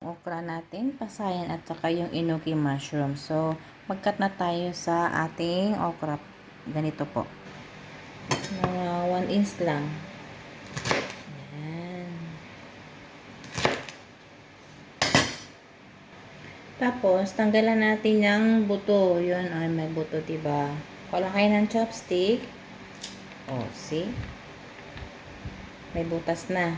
Okra natin, pasayan at saka yung enoki mushroom. So, magkat na tayo sa ating okra. Ganito po. 1 inch lang. Ayan. Tapos, tanggalan natin yung buto. Yun, ay may buto, diba? Kulang kayo ng chopstick. Oh, see? May butas na.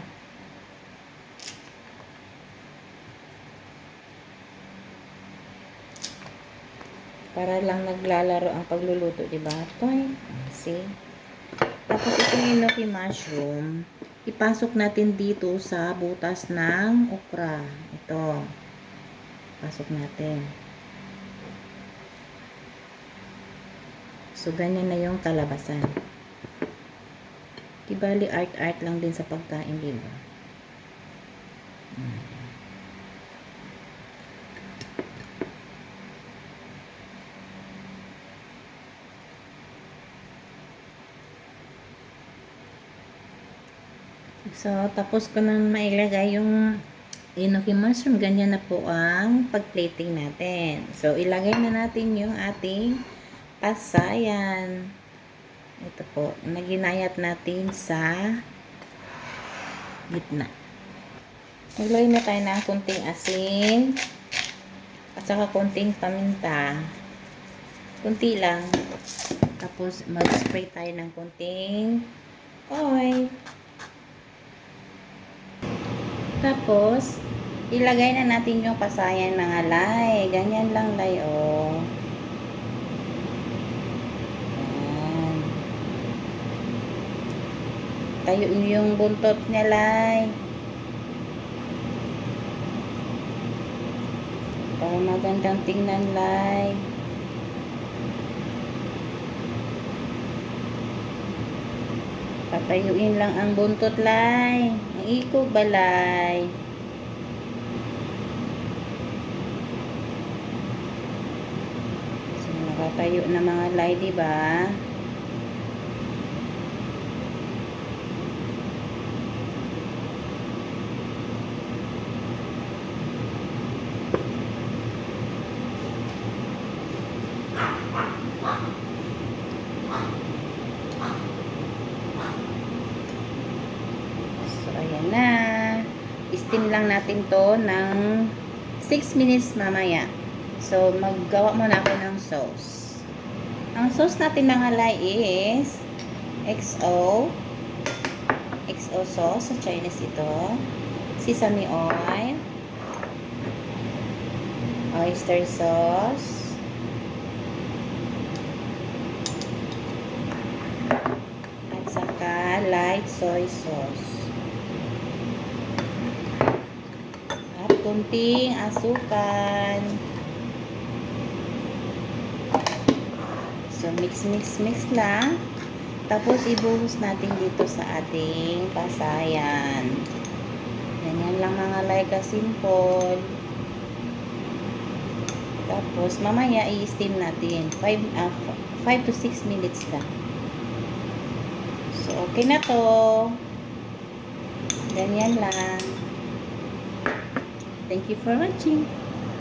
Para lang naglalaro ang pagluluto, diba? Toy. See? Tapos itong enoki mushroom, ipasok natin dito sa butas ng okra. Ito. Pasok natin. So, ganyan na yung kalabasan. Dibali art-art lang din sa pagkain, diba? So, tapos ko nang mailagay yung enoki mushroom. Ganyan na po ang pag-plating natin. So, ilagay na natin yung ating pasayan. Ito po, naginayat natin sa gitna. Maglagay na tayo ng kunting asin at saka kunting paminta. Kunti lang. Tapos, mag-spray tayo ng kunting oil. Tapos, ilagay na natin yung pasayan mga lay. Ganyan lang lay, oh. Ayan. Tayo yung buntot niya lay. Para magandang tingnan lay. Patayuin lang ang buntot lay. Ang ikog balay. So, nakatayo na mga lay, diba? So, ayan na. Steam lang natin to ng 6 minutes mamaya. So, maggawa muna ako ng sauce. Ang sauce natin mga lay is XO. XO sauce. Sa Chinese ito. Sesame oil. Oyster sauce. At saka light soy sauce. At kunting asukan. So, mix lang. Tapos, ibuhos natin dito sa ating pasayan. Ganyan lang mga like simple. Tapos, mamaya i-steam natin. 5 to 6 minutes lang. So, okay na to. Ganyan lang. Thank you for watching.